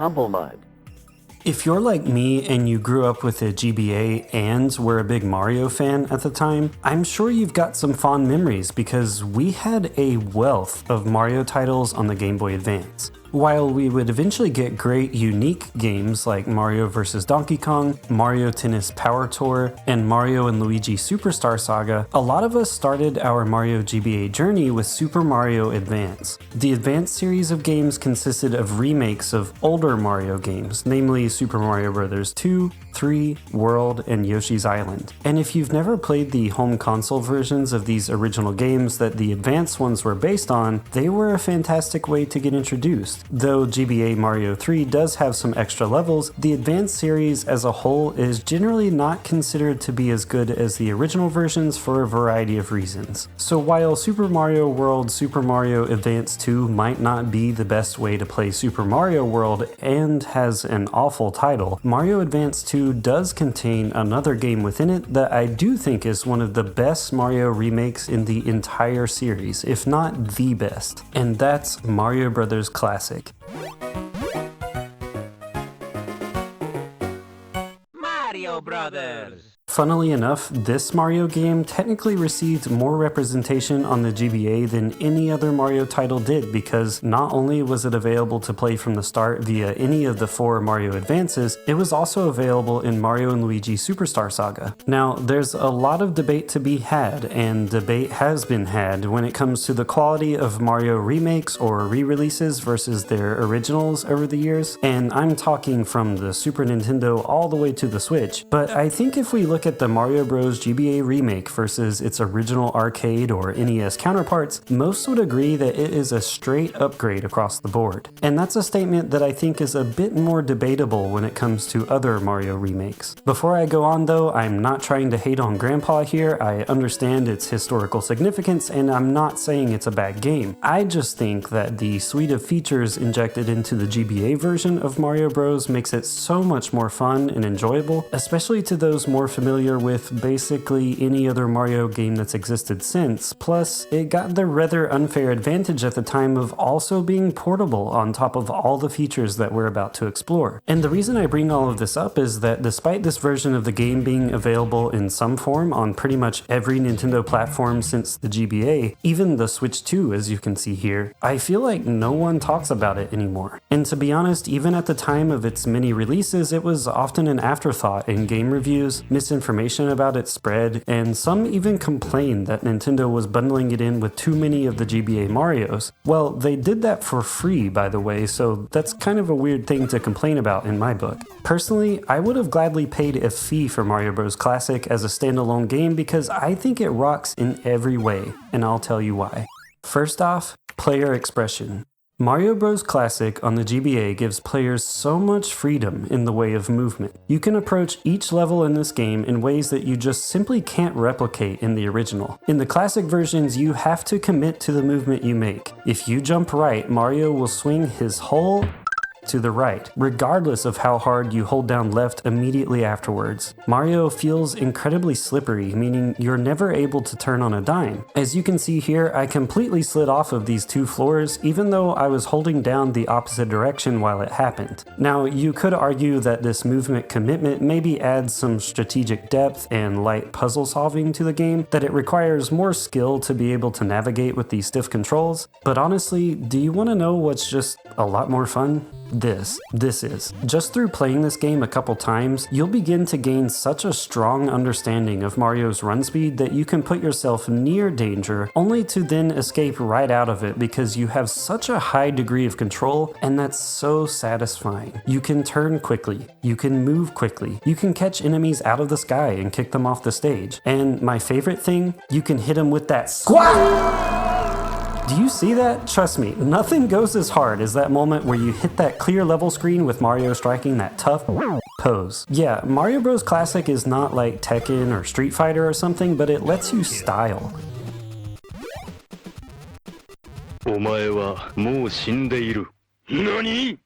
humblemud. If you're like me and you grew up with a GBA and were a big Mario fan at the time, I'm sure you've got some fond memories because we had a wealth of Mario titles on the Game Boy Advance. While we would eventually get great, unique games like Mario vs. Donkey Kong, Mario Tennis Power Tour, and Mario and Luigi Superstar Saga, a lot of us started our Mario GBA journey with Super Mario Advance. The Advance series of games consisted of remakes of older Mario games, namely Super Mario Bros. 2, 3, World, and Yoshi's Island. And if you've never played the home console versions of these original games that the Advance ones were based on, they were a fantastic way to get introduced. Though GBA Mario 3 does have some extra levels, the Advance series as a whole is generally not considered to be as good as the original versions for a variety of reasons. So while Super Mario World Super Mario Advance 2 might not be the best way to play Super Mario World and has an awful title, Mario Advance 2 does contain another game within it that I do think is one of the best Mario remakes in the entire series, if not the best, and that's Mario Bros. Classic. Mario Brothers. Funnily enough, this Mario game technically received more representation on the GBA than any other Mario title did because not only was it available to play from the start via any of the 4 Mario Advances, it was also available in Mario and Luigi Superstar Saga. Now, there's a lot of debate to be had, and debate has been had when it comes to the quality of Mario remakes or re-releases versus their originals over the years, and I'm talking from the Super Nintendo all the way to the Switch, but I think if we look at the Mario Bros. GBA remake versus its original arcade or NES counterparts, most would agree that it is a straight upgrade across the board. And that's a statement that I think is a bit more debatable when it comes to other Mario remakes. Before I go on though, I'm not trying to hate on Grandpa here. I understand its historical significance and I'm not saying it's a bad game. I just think that the suite of features injected into the GBA version of Mario Bros. Makes it so much more fun and enjoyable, especially to those more familiar with basically any other Mario game that's existed since. Plus, it got the rather unfair advantage at the time of also being portable on top of all the features that we're about to explore. And the reason I bring all of this up is that despite this version of the game being available in some form on pretty much every Nintendo platform since the GBA, even the Switch 2 as you can see here, I feel like no one talks about it anymore. And to be honest, even at the time of its many releases, it was often an afterthought in game reviews, misinformation about it spread, and some even complained that Nintendo was bundling it in with too many of the GBA Marios. Well, they did that for free, by the way, so that's kind of a weird thing to complain about in my book. Personally, I would have gladly paid a fee for Mario Bros. Classic as a standalone game because I think it rocks in every way, and I'll tell you why. First off, player expression. Mario Bros. Classic on the GBA gives players so much freedom in the way of movement. You can approach each level in this game in ways that you just simply can't replicate in the original. In the classic versions, you have to commit to the movement you make. If you jump right, Mario will swing his whole to the right, regardless of how hard you hold down left immediately afterwards. Mario feels incredibly slippery, meaning you're never able to turn on a dime. As you can see here, I completely slid off of these 2 floors, even though I was holding down the opposite direction while it happened. Now, you could argue that this movement commitment maybe adds some strategic depth and light puzzle solving to the game, that it requires more skill to be able to navigate with these stiff controls, but honestly, do you want to know what's just a lot more fun? This is. Just through playing this game a couple times, you'll begin to gain such a strong understanding of Mario's run speed that you can put yourself near danger, only to then escape right out of it because you have such a high degree of control, and that's so satisfying. You can turn quickly, you can move quickly, you can catch enemies out of the sky and kick them off the stage, and my favorite thing, you can hit them with that squat! Do you see that? Trust me, nothing goes as hard as that moment where you hit that clear level screen with Mario striking that tough pose. Yeah, Mario Bros. Classic is not like Tekken or Street Fighter or something, but it lets you style. お前はもう死んでいる。何?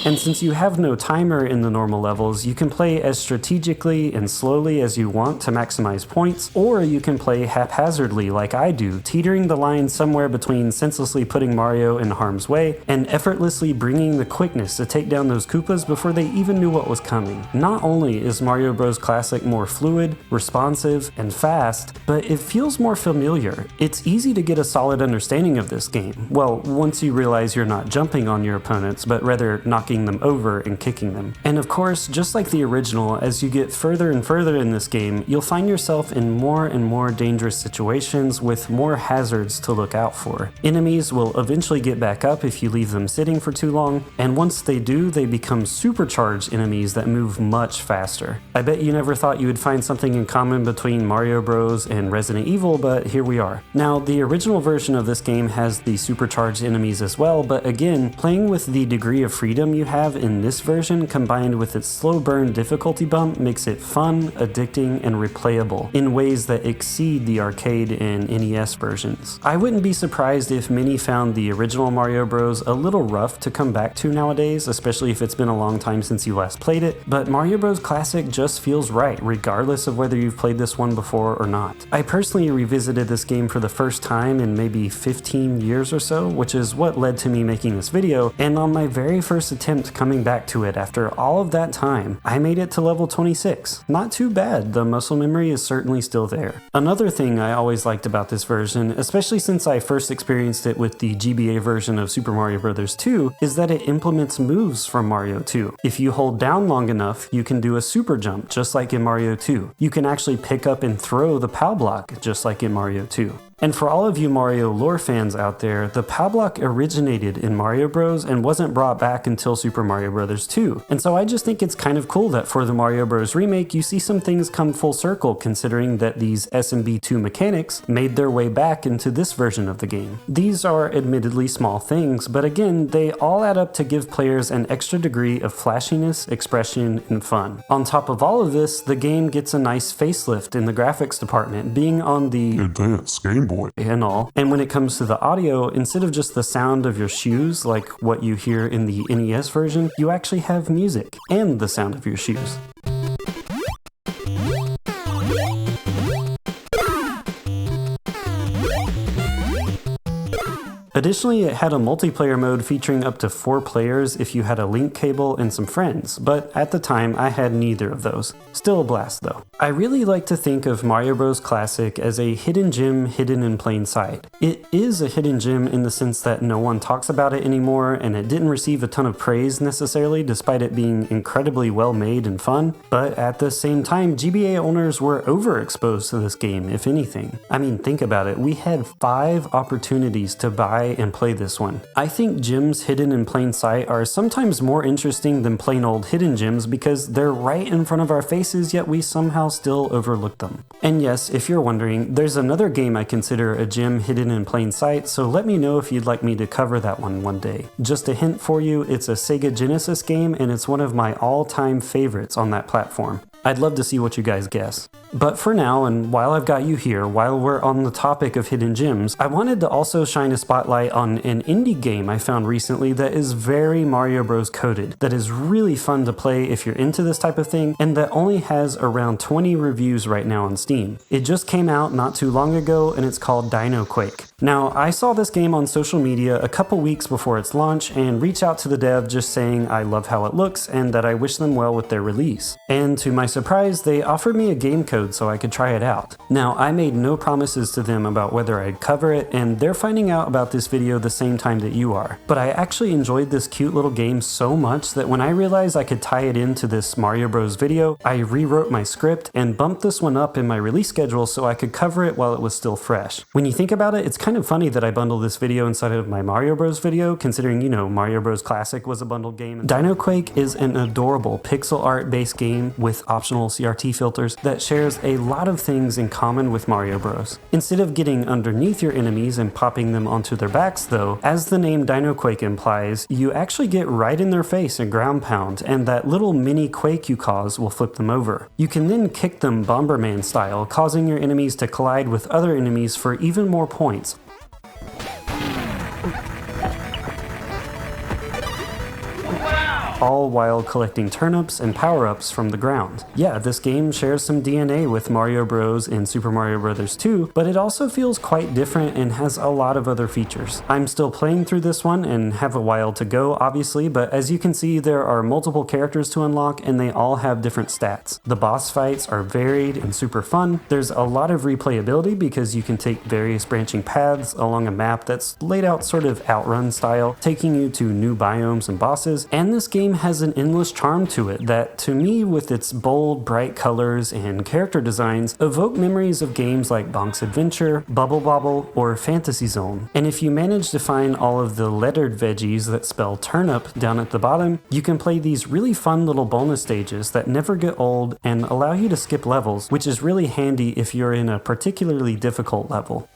And since you have no timer in the normal levels, you can play as strategically and slowly as you want to maximize points, or you can play haphazardly like I do, teetering the line somewhere between senselessly putting Mario in harm's way and effortlessly bringing the quickness to take down those Koopas before they even knew what was coming. Not only is Mario Bros. Classic more fluid, responsive, and fast, but it feels more familiar. It's easy to get a solid understanding of this game. Well, once you realize you're not jumping on your opponents, but rather knocking them over and kicking them. And of course, just like the original, as you get further and further in this game, you'll find yourself in more and more dangerous situations with more hazards to look out for. Enemies will eventually get back up if you leave them sitting for too long, and once they do, they become supercharged enemies that move much faster. I bet you never thought you would find something in common between Mario Bros. And Resident Evil, but here we are. Now, the original version of this game has the supercharged enemies as well, but again, playing with the degree of freedom you have in this version combined with its slow burn difficulty bump makes it fun, addicting, and replayable in ways that exceed the arcade and NES versions. I wouldn't be surprised if many found the original Mario Bros. A little rough to come back to nowadays, especially if it's been a long time since you last played it, but Mario Bros. Classic just feels right, regardless of whether you've played this one before or not. I personally revisited this game for the first time in maybe 15 years or so, which is what led to me making this video, and on my very first attempt coming back to it after all of that time, I made it to level 26. Not too bad, the muscle memory is certainly still there. Another thing I always liked about this version, especially since I first experienced it with the GBA version of Super Mario Bros. 2, is that it implements moves from Mario 2. If you hold down long enough, you can do a super jump just like in Mario 2. You can actually pick up and throw the POW block just like in Mario 2. And for all of you Mario lore fans out there, the POW block originated in Mario Bros. And wasn't brought back until Super Mario Bros. 2. And so I just think it's kind of cool that for the Mario Bros. Remake, you see some things come full circle considering that these SMB2 mechanics made their way back into this version of the game. These are admittedly small things, but again, they all add up to give players an extra degree of flashiness, expression, and fun. On top of all of this, the game gets a nice facelift in the graphics department, being on the advanced Game Boy and all. And when it comes to the audio, instead of just the sound of your shoes like what you hear in the NES version, you actually have music and the sound of your shoes. Additionally, it had a multiplayer mode featuring up to 4 players if you had a link cable and some friends, but at the time I had neither of those. Still a blast though. I really like to think of Mario Bros. Classic as a hidden gem hidden in plain sight. It is a hidden gem in the sense that no one talks about it anymore, and it didn't receive a ton of praise necessarily despite it being incredibly well made and fun, but at the same time GBA owners were overexposed to this game, if anything. I mean, think about it, we had 5 opportunities to buy and play this one. I think gems hidden in plain sight are sometimes more interesting than plain old hidden gems because they're right in front of our faces, yet we somehow still overlook them. And yes, if you're wondering, there's another game I consider a gem hidden in plain sight, so let me know if you'd like me to cover that one day. Just a hint for you, it's a Sega Genesis game and it's one of my all-time favorites on that platform. I'd love to see what you guys guess. But for now, and while I've got you here, while we're on the topic of hidden gems, I wanted to also shine a spotlight on an indie game I found recently that is very Mario Bros. Coded, that is really fun to play if you're into this type of thing, and that only has around 20 reviews right now on Steam. It just came out not too long ago, and it's called Dino Quake. Now, I saw this game on social media a couple weeks before its launch and reached out to the dev just saying I love how it looks and that I wish them well with their release. And to my surprise, they offered me a game code so I could try it out. Now, I made no promises to them about whether I'd cover it, and they're finding out about this video the same time that you are. But I actually enjoyed this cute little game so much that when I realized I could tie it into this Mario Bros video, I rewrote my script and bumped this one up in my release schedule so I could cover it while it was still fresh. When you think about it, it's kind of funny that I bundled this video inside of my Mario Bros video, considering, you know, Mario Bros Classic was a bundled game. Dino Quake is an adorable pixel art based game with optional CRT filters that shares a lot of things in common with Mario Bros. Instead of getting underneath your enemies and popping them onto their backs though, as the name Dino Quake implies, you actually get right in their face and ground pound, and that little mini quake you cause will flip them over. You can then kick them Bomberman style, causing your enemies to collide with other enemies for even more points. Wow! all while collecting turnips and power-ups from the ground. Yeah, this game shares some DNA with Mario Bros. And Super Mario Bros. 2, but it also feels quite different and has a lot of other features. I'm still playing through this one and have a while to go, obviously, but as you can see, there are multiple characters to unlock and they all have different stats. The boss fights are varied and super fun. There's a lot of replayability because you can take various branching paths along a map that's laid out sort of Outrun style, taking you to new biomes and bosses, and this game has an endless charm to it that, to me, with its bold, bright colors and character designs, evoke memories of games like Bonk's Adventure, Bubble Bobble, or Fantasy Zone. And if you manage to find all of the lettered veggies that spell turnip down at the bottom, you can play these really fun little bonus stages that never get old and allow you to skip levels, which is really handy if you're in a particularly difficult level.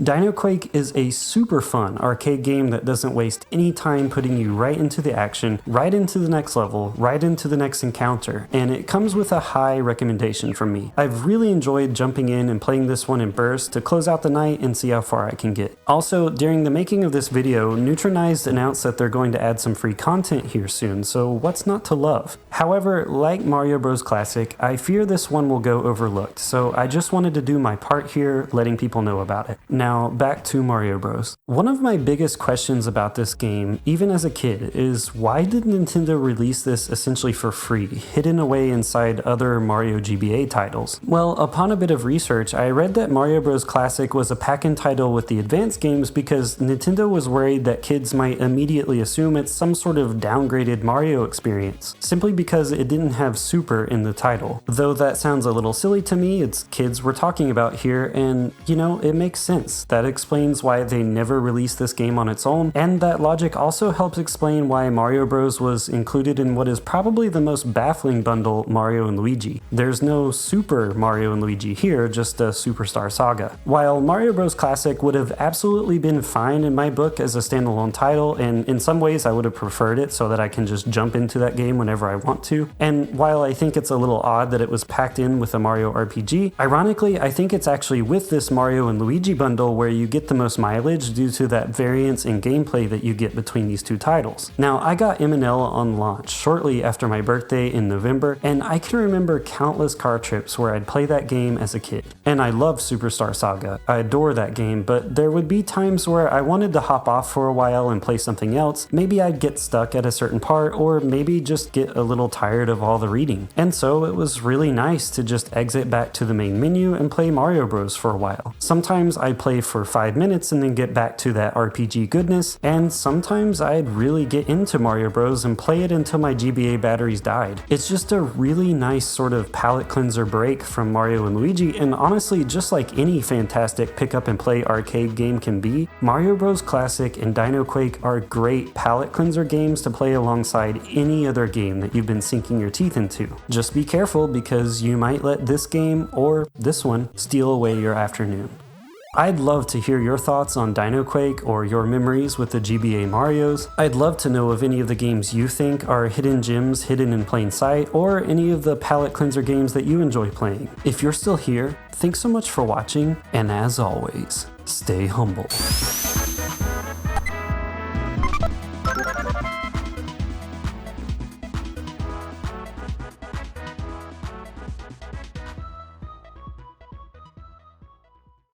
Dino Quake is a super fun arcade game that doesn't waste any time putting you right into the action, right into the next level, right into the next encounter, and it comes with a high recommendation from me. I've really enjoyed jumping in and playing this one in bursts to close out the night and see how far I can get. Also, during the making of this video, Neutronized announced that they're going to add some free content here soon, so what's not to love? However, like Mario Bros. Classic, I fear this one will go overlooked, so I just wanted to do my part here, letting people know about it. Now, back to Mario Bros. One of my biggest questions about this game, even as a kid, is why did Nintendo release this essentially for free, hidden away inside other Mario GBA titles? Well, upon a bit of research, I read that Mario Bros. Classic was a pack-in title with the advanced games because Nintendo was worried that kids might immediately assume it's some sort of downgraded Mario experience, simply because it didn't have Super in the title. Though that sounds a little silly to me, it's kids we're talking about here, and, you know, it makes sense. That explains why they never released this game on its own, and that logic also helps explain why Mario Bros. Was included in what is probably the most baffling bundle, Mario and Luigi. There's no Super Mario and Luigi here, just a Superstar Saga. While Mario Bros. Classic would have absolutely been fine in my book as a standalone title, and in some ways I would have preferred it so that I can just jump into that game whenever I want to, and while I think it's a little odd that it was packed in with a Mario RPG, ironically I think it's actually with this Mario and Luigi bundle where you get the most mileage due to that variance in gameplay that you get between these two titles. Now, I got M&L on launch shortly after my birthday in November, and I can remember countless car trips where I'd play that game as a kid. And I love Superstar Saga. I adore that game, but there would be times where I wanted to hop off for a while and play something else. Maybe I'd get stuck at a certain part, or maybe just get a little tired of all the reading. And so it was really nice to just exit back to the main menu and play Mario Bros for a while. Sometimes I'd play for 5 minutes and then get back to that RPG goodness, and sometimes I'd really get into Mario Bros and play it until my GBA batteries died. It's just a really nice sort of palate cleanser break from Mario and Luigi, and honestly, just like any fantastic pick up and play arcade game can be, Mario Bros. Classic and Dino Quake are great palate cleanser games to play alongside any other game that you've been sinking your teeth into. Just be careful because you might let this game, or this one, steal away your afternoon. I'd love to hear your thoughts on Dino Quake or your memories with the GBA Marios. I'd love to know of any of the games you think are hidden gems hidden in plain sight, or any of the palate cleanser games that you enjoy playing. If you're still here, thanks so much for watching, and as always, stay humble.